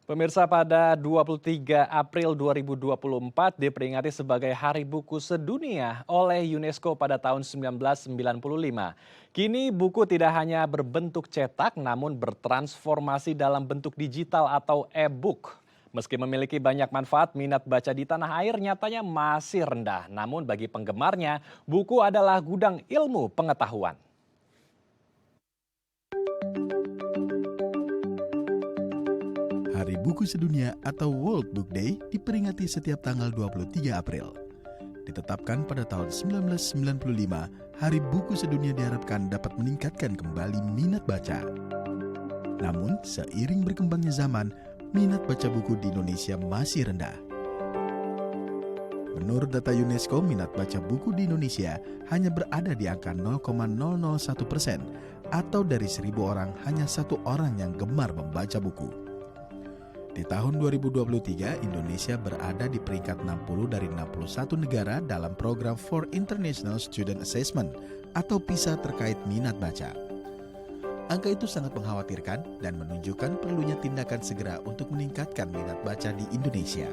Pemirsa, pada 23 April 2024 diperingati sebagai Hari Buku Sedunia oleh UNESCO pada tahun 1995. Kini buku tidak hanya berbentuk cetak namun bertransformasi dalam bentuk digital atau e-book. Meski memiliki banyak manfaat, minat baca di tanah air nyatanya masih rendah. Namun bagi penggemarnya, buku adalah gudang ilmu pengetahuan. Hari Buku Sedunia atau World Book Day diperingati setiap tanggal 23 April. Ditetapkan pada tahun 1995, Hari Buku Sedunia diharapkan dapat meningkatkan kembali minat baca. Namun, seiring berkembangnya zaman, minat baca buku di Indonesia masih rendah. Menurut data UNESCO, minat baca buku di Indonesia hanya berada di angka 0,001%, atau dari 1.000 orang hanya 1 orang yang gemar membaca buku. Di tahun 2023, Indonesia berada di peringkat 60 dari 61 negara dalam program for International Student Assessment atau PISA terkait minat baca. Angka itu sangat mengkhawatirkan dan menunjukkan perlunya tindakan segera untuk meningkatkan minat baca di Indonesia.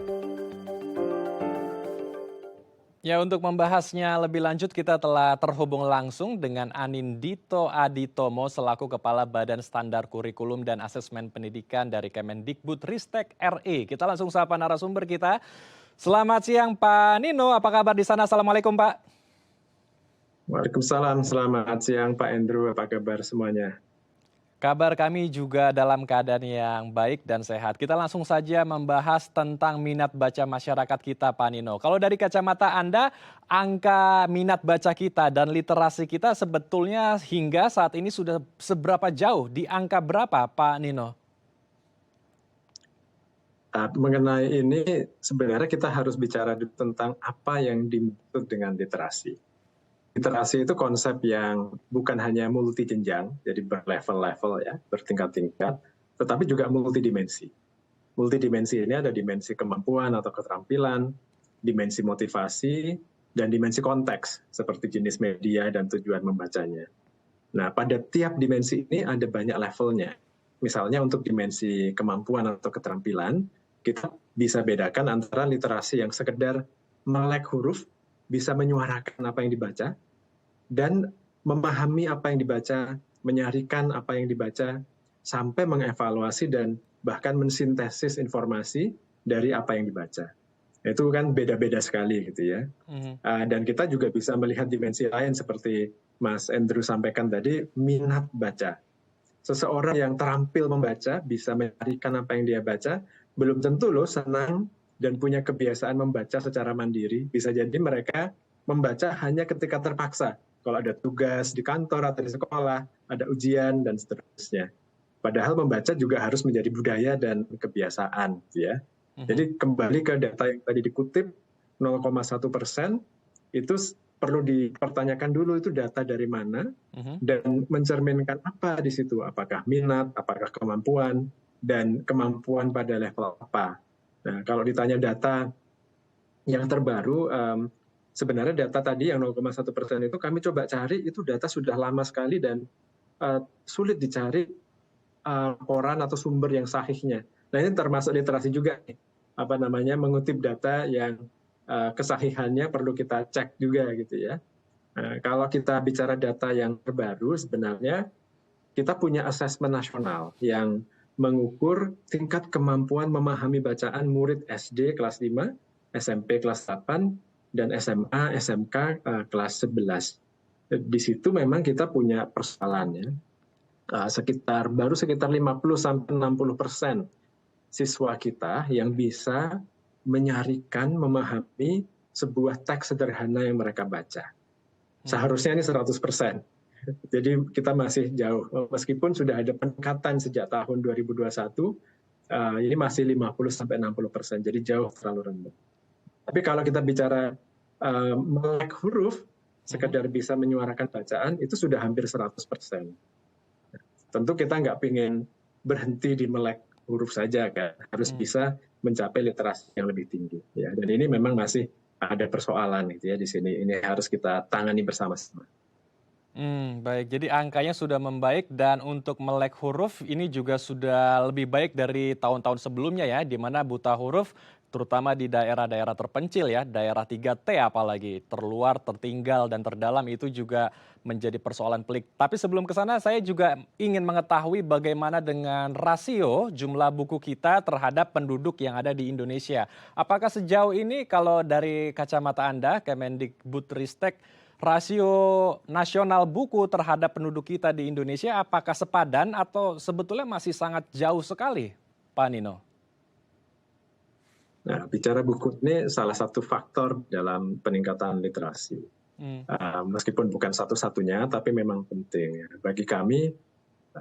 Ya, untuk membahasnya lebih lanjut kita telah terhubung langsung dengan Anindito Aditomo selaku Kepala Badan Standar Kurikulum dan Asesmen Pendidikan dari Kemendikbudristek RI. Kita langsung sapa narasumber kita. Selamat siang Pak Nino, apa kabar di sana? Assalamualaikum Pak. Waalaikumsalam, selamat siang Pak Andrew, apa kabar semuanya? Kabar kami juga dalam keadaan yang baik dan sehat. Kita langsung saja membahas tentang minat baca masyarakat kita, Pak Nino. Kalau dari kacamata Anda, angka minat baca kita dan literasi kita sebetulnya hingga saat ini sudah seberapa jauh? Di angka berapa, Pak Nino? Mengenai ini, sebenarnya kita harus bicara tentang apa yang dimaksud dengan literasi. Literasi itu konsep yang bukan hanya multi jenjang, jadi berlevel-level ya, bertingkat-tingkat, tetapi juga multidimensi. Multidimensi ini ada dimensi kemampuan atau keterampilan, dimensi motivasi, dan dimensi konteks, seperti jenis media dan tujuan membacanya. Nah, pada tiap dimensi ini ada banyak levelnya. Misalnya untuk dimensi kemampuan atau keterampilan, kita bisa bedakan antara literasi yang sekedar melek huruf, bisa menyuarakan apa yang dibaca, dan memahami apa yang dibaca, menyarikan apa yang dibaca, sampai mengevaluasi dan bahkan mensintesis informasi dari apa yang dibaca. Itu kan beda-beda sekali gitu ya. Dan kita juga bisa melihat dimensi lain seperti Mas Andrew sampaikan tadi, minat baca. Seseorang yang terampil membaca, bisa menyarikan apa yang dia baca, belum tentu loh senang dan punya kebiasaan membaca secara mandiri. Bisa jadi mereka membaca hanya ketika terpaksa. Kalau ada tugas di kantor atau di sekolah, ada ujian dan seterusnya. Padahal membaca juga harus menjadi budaya dan kebiasaan. Ya. Jadi kembali ke data yang tadi dikutip, 0,1%, itu perlu dipertanyakan dulu itu data dari mana, dan mencerminkan apa di situ. Apakah minat, apakah kemampuan, dan kemampuan pada level apa. Nah, kalau ditanya data yang terbaru, sebenarnya data tadi yang 0,1% itu kami coba cari, itu data sudah lama sekali dan sulit dicari koran atau sumber yang sahihnya. Nah, ini termasuk literasi juga nih, mengutip data yang kesahihannya perlu kita cek juga gitu ya. Kalau kita bicara data yang terbaru, sebenarnya kita punya asesmen nasional yang mengukur tingkat kemampuan memahami bacaan murid SD kelas 5, SMP kelas 8, dan SMA, SMK kelas 11. Di situ memang kita punya persoalannya. Baru sekitar 50-60% siswa kita yang bisa menyarikan, memahami sebuah teks sederhana yang mereka baca. Seharusnya ini 100%. Jadi kita masih jauh, meskipun sudah ada peningkatan sejak tahun 2021, ini masih 50-60%, jadi jauh terlalu rendah. Tapi kalau kita bicara melek huruf, sekedar bisa menyuarakan bacaan, itu sudah hampir 100%. Tentu kita nggak ingin berhenti di melek huruf saja, kan? Harus bisa mencapai literasi yang lebih tinggi. Ya. Dan ini memang masih ada persoalan gitu ya di sini. Ini harus kita tangani bersama-sama. Baik. Jadi angkanya sudah membaik dan untuk melek huruf ini juga sudah lebih baik dari tahun-tahun sebelumnya ya, di mana buta huruf terutama di daerah-daerah terpencil ya, daerah 3T apalagi, terluar, tertinggal, dan terdalam itu juga menjadi persoalan pelik. Tapi sebelum ke sana saya juga ingin mengetahui bagaimana dengan rasio jumlah buku kita terhadap penduduk yang ada di Indonesia. Apakah sejauh ini kalau dari kacamata Anda, Kemendikbudristek, rasio nasional buku terhadap penduduk kita di Indonesia apakah sepadan atau sebetulnya masih sangat jauh sekali, Pak Nino? Nah, bicara buku ini salah satu faktor dalam peningkatan literasi. Hmm. Meskipun bukan satu-satunya, tapi memang penting. Bagi kami,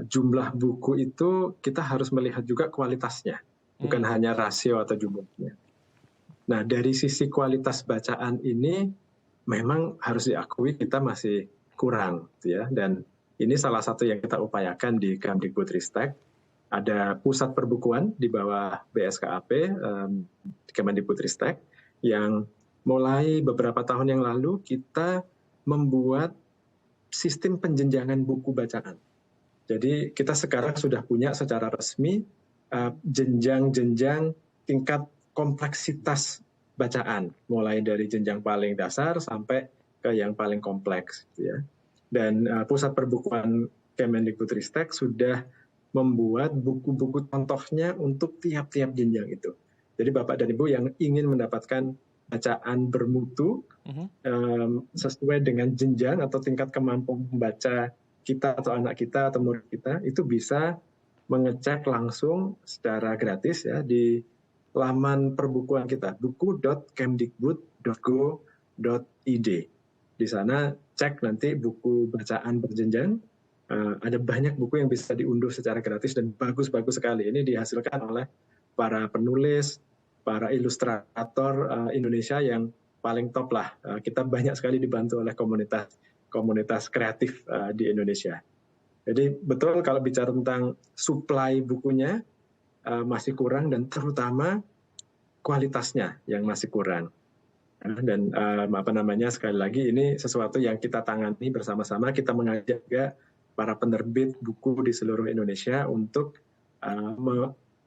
jumlah buku itu kita harus melihat juga kualitasnya, bukan hanya rasio atau jumlahnya. Nah, dari sisi kualitas bacaan ini, memang harus diakui kita masih kurang, ya. Dan ini salah satu yang kita upayakan di Kemdikbudristek. Ada pusat perbukuan di bawah BSKAP, Kemendikbudristek, yang mulai beberapa tahun yang lalu kita membuat sistem penjenjangan buku bacaan. Jadi kita sekarang sudah punya secara resmi jenjang-jenjang tingkat kompleksitas bacaan, mulai dari jenjang paling dasar sampai ke yang paling kompleks. Ya. Dan pusat perbukuan Kemendikbudristek sudah membuat buku-buku contohnya untuk tiap-tiap jenjang itu. Jadi Bapak dan Ibu yang ingin mendapatkan bacaan bermutu sesuai dengan jenjang atau tingkat kemampuan membaca kita atau anak kita atau murid kita, itu bisa mengecek langsung secara gratis ya di laman perbukuan kita, buku.kemdikbud.go.id. Di sana cek nanti buku bacaan berjenjang. Ada banyak buku yang bisa diunduh secara gratis dan bagus-bagus sekali. Ini dihasilkan oleh para penulis, para ilustrator Indonesia yang paling top lah. Kita banyak sekali dibantu oleh komunitas kreatif di Indonesia. Jadi betul kalau bicara tentang supply bukunya masih kurang dan terutama kualitasnya yang masih kurang. Dan sekali lagi ini sesuatu yang kita tangani bersama-sama. Kita mengajak juga para penerbit buku di seluruh Indonesia untuk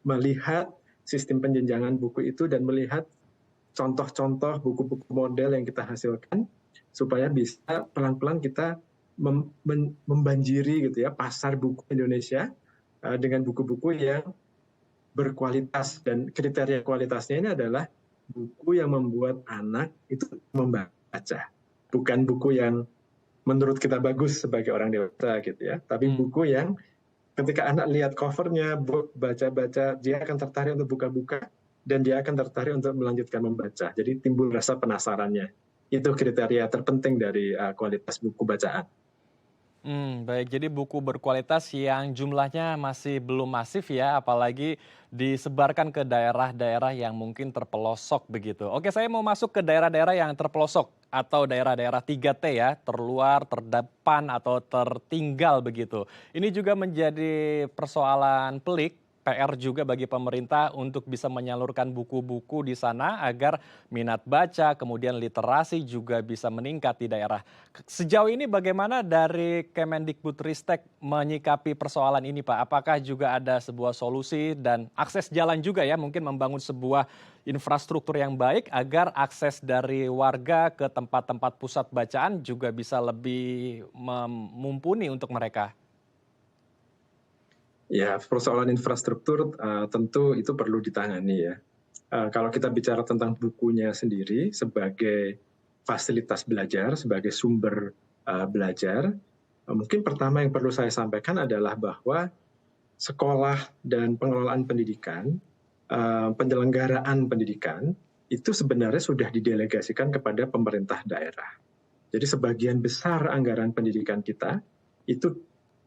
melihat sistem penjenjangan buku itu dan melihat contoh-contoh buku-buku model yang kita hasilkan supaya bisa pelan-pelan kita membanjiri gitu ya pasar buku Indonesia dengan buku-buku yang berkualitas, dan kriteria kualitasnya ini adalah buku yang membuat anak itu membaca, bukan buku yang menurut kita bagus sebagai orang dewasa gitu ya, tapi buku yang ketika anak lihat covernya, baca-baca, dia akan tertarik untuk buka-buka dan dia akan tertarik untuk melanjutkan membaca. Jadi timbul rasa penasarannya. Itu kriteria terpenting dari kualitas buku bacaan. Baik, jadi buku berkualitas yang jumlahnya masih belum masif ya, apalagi disebarkan ke daerah-daerah yang mungkin terpelosok begitu. Oke, saya mau masuk ke daerah-daerah yang terpelosok atau daerah-daerah 3T ya, terluar, terdepan, atau tertinggal begitu. Ini juga menjadi persoalan pelik, PR juga bagi pemerintah untuk bisa menyalurkan buku-buku di sana agar minat baca, kemudian literasi juga bisa meningkat di daerah. Sejauh ini bagaimana dari Kemendikbudristek menyikapi persoalan ini, Pak? Apakah juga ada sebuah solusi dan akses jalan juga ya, mungkin membangun sebuah infrastruktur yang baik agar akses dari warga ke tempat-tempat pusat bacaan juga bisa lebih mumpuni untuk mereka? Ya, persoalan infrastruktur tentu itu perlu ditangani ya. Kalau kita bicara tentang bukunya sendiri sebagai fasilitas belajar, sebagai sumber belajar, mungkin pertama yang perlu saya sampaikan adalah bahwa sekolah dan pengelolaan pendidikan, penyelenggaraan pendidikan, itu sebenarnya sudah didelegasikan kepada pemerintah daerah. Jadi sebagian besar anggaran pendidikan kita itu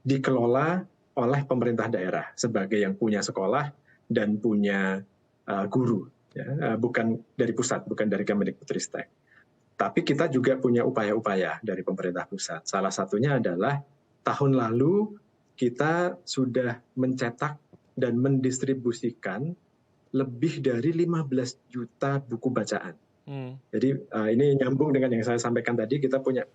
dikelola oleh pemerintah daerah sebagai yang punya sekolah dan punya guru, ya. Bukan dari pusat, bukan dari Kemendikbudristek. Tapi kita juga punya upaya-upaya dari pemerintah pusat. Salah satunya adalah tahun lalu kita sudah mencetak dan mendistribusikan lebih dari 15 juta buku bacaan. Jadi ini nyambung dengan yang saya sampaikan tadi, kita punya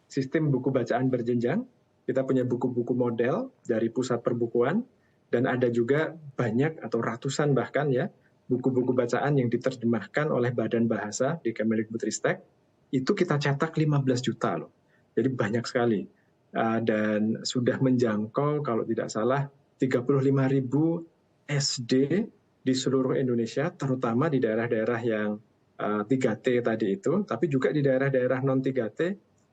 sistem buku bacaan berjenjang, kita punya buku-buku model dari pusat perbukuan, dan ada juga banyak atau ratusan bahkan ya, buku-buku bacaan yang diterjemahkan oleh Badan Bahasa di Kemendikbudristek, itu kita cetak 15 juta loh. Jadi banyak sekali. Dan sudah menjangkau kalau tidak salah 35.000 SD di seluruh Indonesia, terutama di daerah-daerah yang 3T tadi itu, tapi juga di daerah-daerah non-3T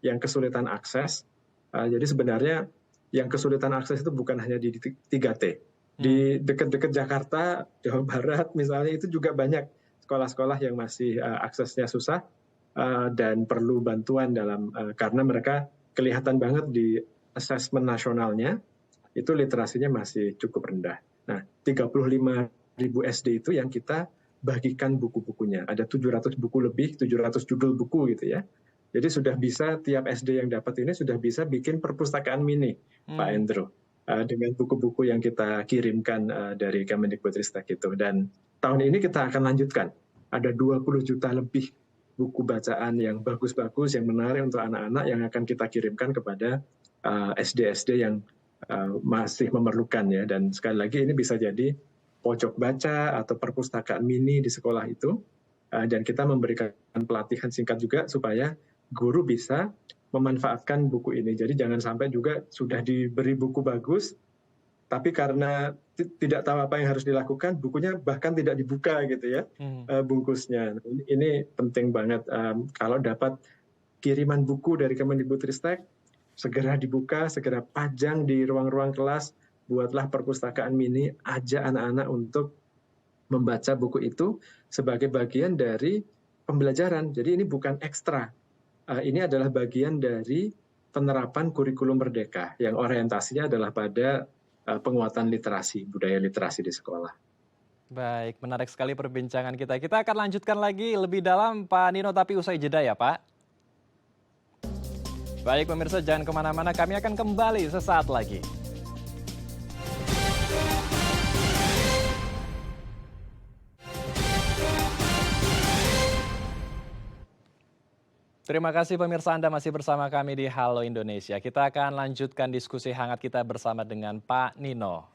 yang kesulitan akses. Jadi sebenarnya yang kesulitan akses itu bukan hanya di 3T. Di dekat-dekat Jakarta, Jawa Barat misalnya, itu juga banyak sekolah-sekolah yang masih aksesnya susah dan perlu bantuan karena mereka kelihatan banget di asesmen nasionalnya, itu literasinya masih cukup rendah. Nah, 35.000 SD itu yang kita bagikan buku-bukunya. Ada 700 buku lebih, 700 judul buku gitu ya. Jadi sudah bisa, tiap SD yang dapat ini sudah bisa bikin perpustakaan mini, Pak Andrew. Dengan buku-buku yang kita kirimkan dari Kemendikbudristek itu. Dan tahun ini kita akan lanjutkan. Ada 20 juta lebih buku bacaan yang bagus-bagus, yang menarik untuk anak-anak yang akan kita kirimkan kepada SD-SD yang masih memerlukan ya. Dan sekali lagi ini bisa jadi pojok baca atau perpustakaan mini di sekolah itu. Dan kita memberikan pelatihan singkat juga supaya guru bisa memanfaatkan buku ini. Jadi jangan sampai juga sudah diberi buku bagus, tapi karena tidak tahu apa yang harus dilakukan, bukunya bahkan tidak dibuka gitu ya, bungkusnya. Ini penting banget. Kalau dapat kiriman buku dari Kemendikbudristek, segera dibuka, segera pajang di ruang-ruang kelas, buatlah perpustakaan mini, ajak anak-anak untuk membaca buku itu sebagai bagian dari pembelajaran. Jadi ini bukan ekstra. Ini adalah bagian dari penerapan kurikulum merdeka yang orientasinya adalah pada penguatan literasi, budaya literasi di sekolah. Baik, menarik sekali perbincangan kita. Kita akan lanjutkan lagi lebih dalam, Pak Nino, tapi usai jeda ya, Pak. Baik, pemirsa, jangan kemana-mana. Kami akan kembali sesaat lagi. Terima kasih pemirsa, Anda masih bersama kami di Halo Indonesia. Kita akan lanjutkan diskusi hangat kita bersama dengan Pak Nino.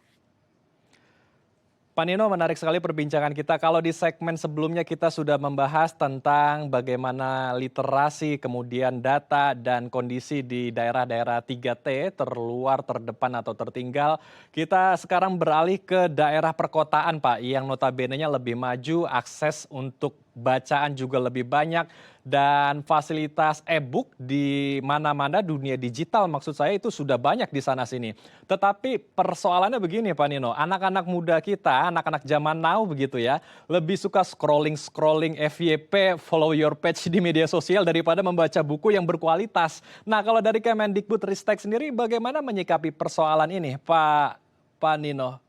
Pak Nino, menarik sekali perbincangan kita. Kalau di segmen sebelumnya kita sudah membahas tentang bagaimana literasi, kemudian data dan kondisi di daerah-daerah 3T, terluar, terdepan atau tertinggal. Kita sekarang beralih ke daerah perkotaan, Pak, yang notabene-nya lebih maju, akses untuk bacaan juga lebih banyak, dan fasilitas e-book di mana-mana, dunia digital maksud saya, itu sudah banyak di sana-sini. Tetapi persoalannya begini Pak Nino, anak-anak muda kita, anak-anak zaman now begitu ya, lebih suka scrolling FYP, follow your page di media sosial daripada membaca buku yang berkualitas. Nah, kalau dari Kemendikbudristek sendiri bagaimana menyikapi persoalan ini Pak Nino?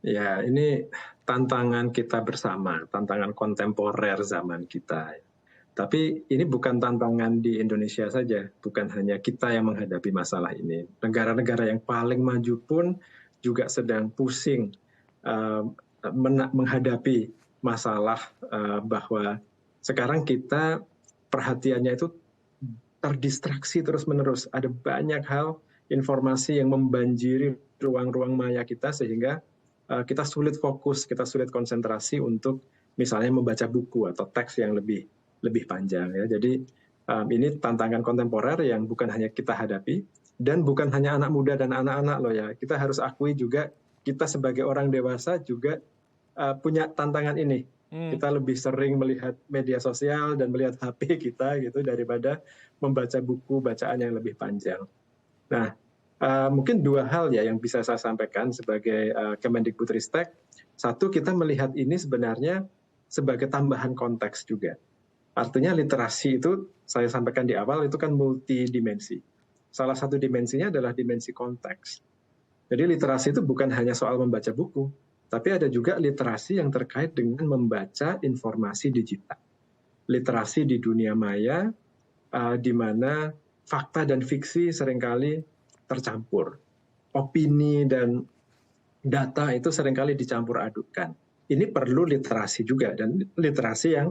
Ya, ini tantangan kita bersama, tantangan kontemporer zaman kita. Tapi ini bukan tantangan di Indonesia saja, bukan hanya kita yang menghadapi masalah ini. Negara-negara yang paling maju pun juga sedang pusing menghadapi masalah bahwa sekarang kita perhatiannya itu terdistraksi terus-menerus. Ada banyak hal, informasi yang membanjiri ruang-ruang maya kita sehingga kita sulit fokus, kita sulit konsentrasi untuk misalnya membaca buku atau teks yang lebih panjang ya. Jadi ini tantangan kontemporer yang bukan hanya kita hadapi dan bukan hanya anak muda dan anak-anak loh ya. Kita harus akui juga kita sebagai orang dewasa juga punya tantangan ini. Kita lebih sering melihat media sosial dan melihat HP kita gitu daripada membaca buku bacaan yang lebih panjang. Nah, mungkin dua hal ya yang bisa saya sampaikan sebagai Kemendikbudristek. Satu, kita melihat ini sebenarnya sebagai tambahan konteks juga. Artinya literasi itu, saya sampaikan di awal, itu kan multidimensi. Salah satu dimensinya adalah dimensi konteks. Jadi literasi itu bukan hanya soal membaca buku, tapi ada juga literasi yang terkait dengan membaca informasi digital. Literasi di dunia maya, di mana fakta dan fiksi seringkali tercampur. Opini dan data itu seringkali dicampur adukkan. Ini perlu literasi juga, dan literasi yang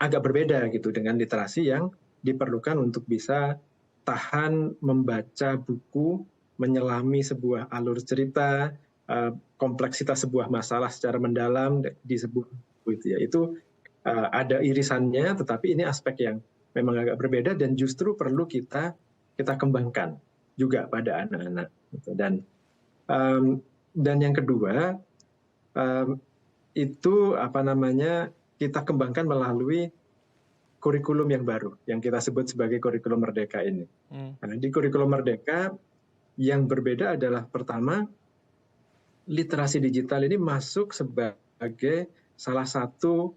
agak berbeda gitu dengan literasi yang diperlukan untuk bisa tahan membaca buku, menyelami sebuah alur cerita, kompleksitas sebuah masalah secara mendalam di sebuah buku itu ya. Itu ada irisannya, tetapi ini aspek yang memang agak berbeda dan justru perlu kita kembangkan juga pada anak-anak. Gitu. Dan yang kedua itu kita kembangkan melalui kurikulum yang baru yang kita sebut sebagai kurikulum merdeka ini. Nah, di kurikulum merdeka yang berbeda adalah pertama, literasi digital ini masuk sebagai salah satu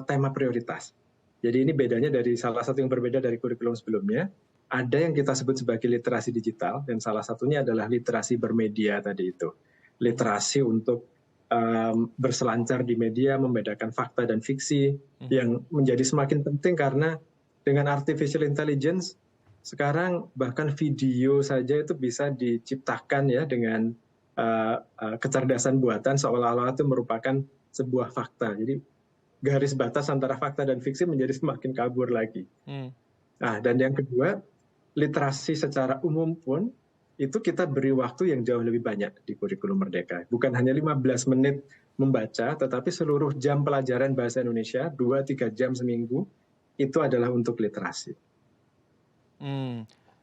tema prioritas. Jadi ini bedanya dari salah satu yang berbeda dari kurikulum sebelumnya. Ada yang kita sebut sebagai literasi digital dan salah satunya adalah literasi bermedia tadi itu. Literasi untuk berselancar di media, membedakan fakta dan fiksi yang menjadi semakin penting karena dengan artificial intelligence sekarang bahkan video saja itu bisa diciptakan ya dengan kecerdasan buatan seolah-olah itu merupakan sebuah fakta. Jadi garis batas antara fakta dan fiksi menjadi semakin kabur lagi. Nah, dan yang kedua, literasi secara umum pun itu kita beri waktu yang jauh lebih banyak di kurikulum merdeka. Bukan hanya 15 menit membaca, tetapi seluruh jam pelajaran bahasa Indonesia, 2-3 jam seminggu, itu adalah untuk literasi.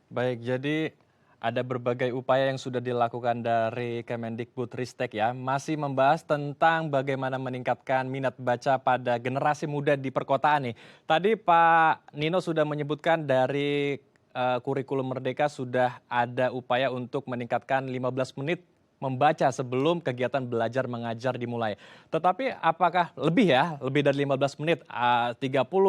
Baik, jadi ada berbagai upaya yang sudah dilakukan dari Kemendikbudristek ya, masih membahas tentang bagaimana meningkatkan minat baca pada generasi muda di perkotaan nih. Tadi Pak Nino sudah menyebutkan dari kurikulum merdeka sudah ada upaya untuk meningkatkan 15 menit membaca sebelum kegiatan belajar mengajar dimulai. Tetapi apakah lebih dari 15 menit, 30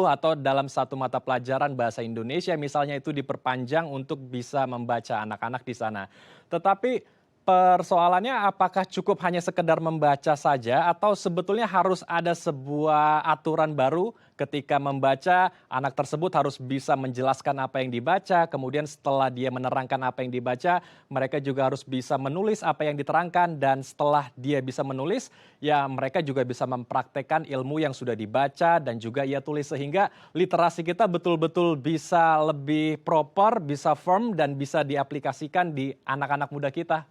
atau dalam satu mata pelajaran bahasa Indonesia misalnya itu diperpanjang untuk bisa membaca anak-anak di sana. Tetapi persoalannya apakah cukup hanya sekedar membaca saja atau sebetulnya harus ada sebuah aturan baru ketika membaca, anak tersebut harus bisa menjelaskan apa yang dibaca, kemudian setelah dia menerangkan apa yang dibaca, mereka juga harus bisa menulis apa yang diterangkan, dan setelah dia bisa menulis, ya mereka juga bisa mempraktekkan ilmu yang sudah dibaca dan juga ia tulis, sehingga literasi kita betul-betul bisa lebih proper, bisa firm, dan bisa diaplikasikan di anak-anak muda kita.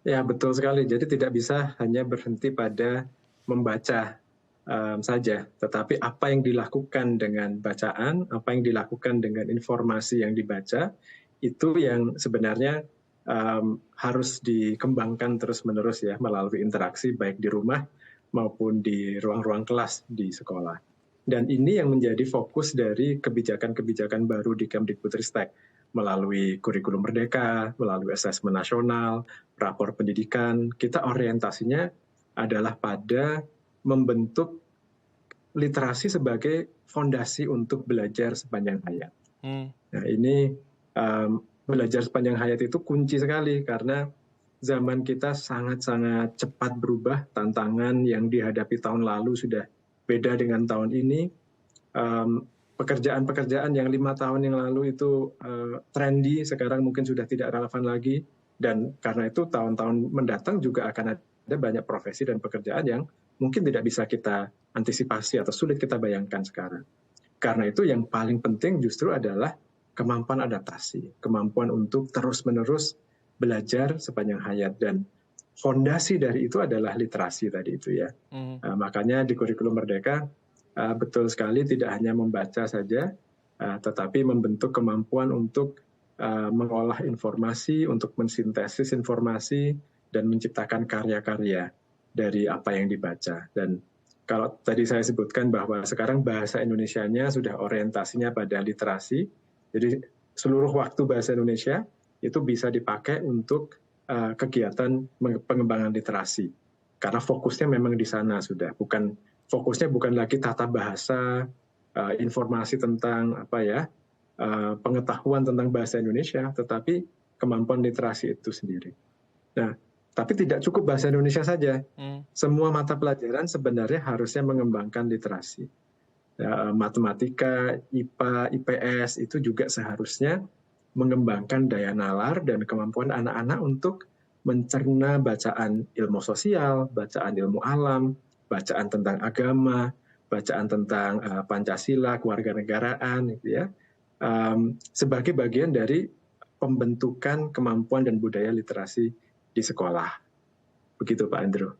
Ya, betul sekali. Jadi tidak bisa hanya berhenti pada membaca saja, tetapi apa yang dilakukan dengan bacaan, apa yang dilakukan dengan informasi yang dibaca, itu yang sebenarnya harus dikembangkan terus-menerus ya melalui interaksi baik di rumah maupun di ruang-ruang kelas di sekolah. Dan ini yang menjadi fokus dari kebijakan-kebijakan baru di Kemdikbudristek melalui kurikulum merdeka, melalui asesmen nasional, rapor pendidikan. Kita orientasinya adalah pada membentuk literasi sebagai fondasi untuk belajar sepanjang hayat. Nah, ini belajar sepanjang hayat itu kunci sekali karena zaman kita sangat-sangat cepat berubah, tantangan yang dihadapi tahun lalu sudah beda dengan tahun ini. Pekerjaan-pekerjaan yang 5 tahun yang lalu itu trendy, sekarang mungkin sudah tidak relevan lagi. Dan karena itu tahun-tahun mendatang juga akan ada banyak profesi dan pekerjaan yang mungkin tidak bisa kita antisipasi atau sulit kita bayangkan sekarang. Karena itu yang paling penting justru adalah kemampuan adaptasi, kemampuan untuk terus-menerus belajar sepanjang hayat. Dan fondasi dari itu adalah literasi tadi itu ya. Makanya di kurikulum merdeka betul sekali tidak hanya membaca saja, tetapi membentuk kemampuan untuk mengolah informasi, untuk mensintesis informasi, dan menciptakan karya-karya dari apa yang dibaca. Dan kalau tadi saya sebutkan bahwa sekarang bahasa Indonesianya sudah orientasinya pada literasi, jadi seluruh waktu bahasa Indonesia itu bisa dipakai untuk kegiatan pengembangan literasi. Karena fokusnya memang di sana sudah, fokusnya bukan lagi tata bahasa, informasi tentang pengetahuan tentang bahasa Indonesia, tetapi kemampuan literasi itu sendiri. Nah, tapi tidak cukup bahasa Indonesia saja. Semua mata pelajaran sebenarnya harusnya mengembangkan literasi. Matematika, IPA, IPS itu juga seharusnya mengembangkan daya nalar dan kemampuan anak-anak untuk mencerna bacaan ilmu sosial, bacaan ilmu alam, bacaan tentang agama, bacaan tentang Pancasila, kewarganegaraan, gitu ya, sebagai bagian dari pembentukan kemampuan dan budaya literasi di sekolah. Begitu Pak Andrew.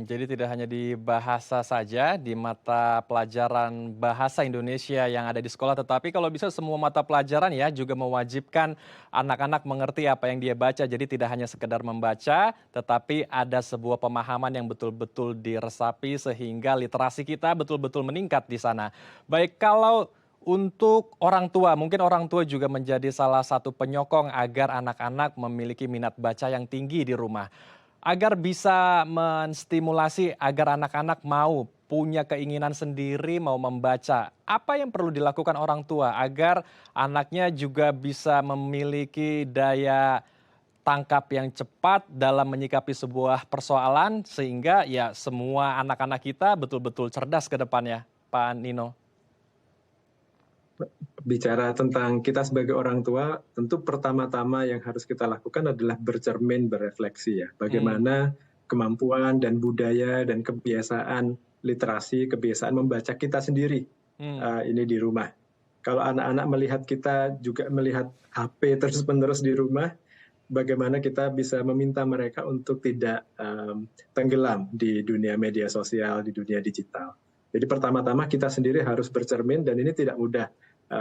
Jadi tidak hanya di bahasa saja, di mata pelajaran bahasa Indonesia yang ada di sekolah, tetapi kalau bisa semua mata pelajaran ya juga mewajibkan anak-anak mengerti apa yang dia baca. Jadi tidak hanya sekedar membaca, tetapi ada sebuah pemahaman yang betul-betul diresapi sehingga literasi kita betul-betul meningkat di sana. Baik, kalau untuk orang tua, mungkin orang tua juga menjadi salah satu penyokong agar anak-anak memiliki minat baca yang tinggi di rumah. Agar bisa menstimulasi agar anak-anak mau punya keinginan sendiri mau membaca. Apa yang perlu dilakukan orang tua agar anaknya juga bisa memiliki daya tangkap yang cepat dalam menyikapi sebuah persoalan sehingga ya semua anak-anak kita betul-betul cerdas ke depannya, Pak Nino? Bicara tentang kita sebagai orang tua, tentu pertama-tama yang harus kita lakukan adalah bercermin, berefleksi ya. Bagaimana kemampuan dan budaya dan kebiasaan literasi, kebiasaan membaca kita sendiri ini di rumah. Kalau anak-anak melihat kita juga melihat HP terus-menerus di rumah, bagaimana kita bisa meminta mereka untuk tidak tenggelam di dunia media sosial, di dunia digital. Jadi pertama-tama kita sendiri harus bercermin dan ini tidak mudah.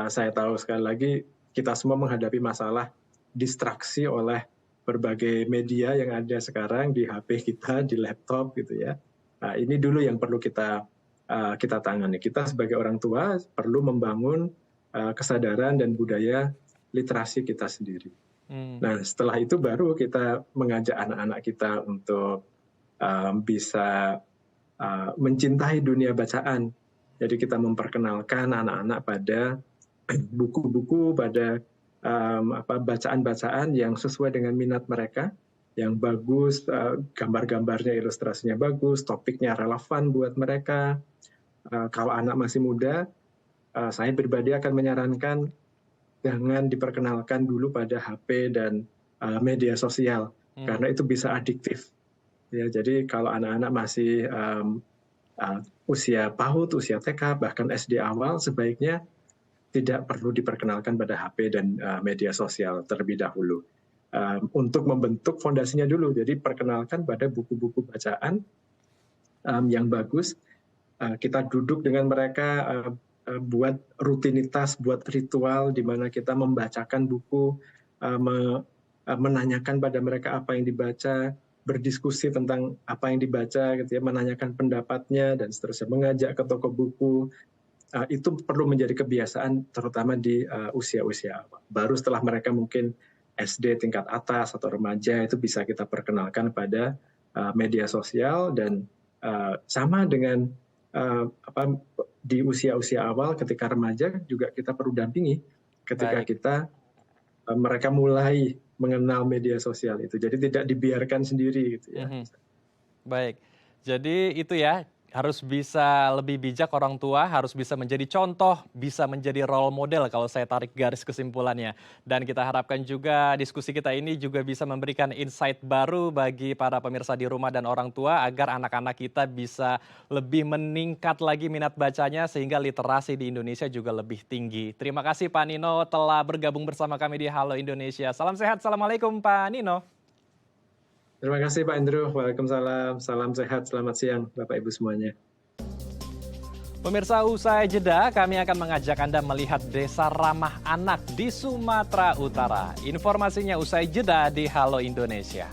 Saya tahu sekali lagi kita semua menghadapi masalah distraksi oleh berbagai media yang ada sekarang di HP kita, di laptop gitu ya. Nah, ini dulu yang perlu kita tangani. Kita sebagai orang tua perlu membangun kesadaran dan budaya literasi kita sendiri. Nah, setelah itu baru kita mengajak anak-anak kita untuk bisa mencintai dunia bacaan. Jadi kita memperkenalkan anak-anak pada buku-buku, pada bacaan-bacaan yang sesuai dengan minat mereka, yang bagus, gambar-gambarnya, ilustrasinya bagus, topiknya relevan buat mereka. Kalau anak masih muda, saya pribadi akan menyarankan jangan diperkenalkan dulu pada HP dan media sosial, karena itu bisa adiktif. Ya, jadi kalau anak-anak masih usia PAUD, usia TK, bahkan SD awal, sebaiknya tidak perlu diperkenalkan pada HP dan media sosial terlebih dahulu. Untuk membentuk fondasinya dulu, jadi perkenalkan pada buku-buku bacaan yang bagus. Kita duduk dengan mereka, buat rutinitas, buat ritual di mana kita membacakan buku, menanyakan pada mereka apa yang dibaca, berdiskusi tentang apa yang dibaca, gitu ya, menanyakan pendapatnya dan seterusnya, mengajak ke toko buku. Itu perlu menjadi kebiasaan terutama di usia-usia awal. Baru setelah mereka mungkin SD tingkat atas atau remaja itu bisa kita perkenalkan pada media sosial dan sama dengan di usia-usia awal ketika remaja juga kita perlu dampingi ketika mereka mulai mengenal media sosial itu. Jadi tidak dibiarkan sendiri gitu ya. Baik, jadi itu ya, harus bisa lebih bijak orang tua, harus bisa menjadi contoh, bisa menjadi role model kalau saya tarik garis kesimpulannya. Dan kita harapkan juga diskusi kita ini juga bisa memberikan insight baru bagi para pemirsa di rumah dan orang tua agar anak-anak kita bisa lebih meningkat lagi minat bacanya sehingga literasi di Indonesia juga lebih tinggi. Terima kasih Pak Nino telah bergabung bersama kami di Halo Indonesia. Salam sehat, Assalamualaikum Pak Nino. Terima kasih Pak Andrew, waalaikumsalam, salam sehat, selamat siang Bapak Ibu semuanya. Pemirsa, usai jeda kami akan mengajak Anda melihat desa ramah anak di Sumatera Utara. Informasinya usai jeda di Halo Indonesia.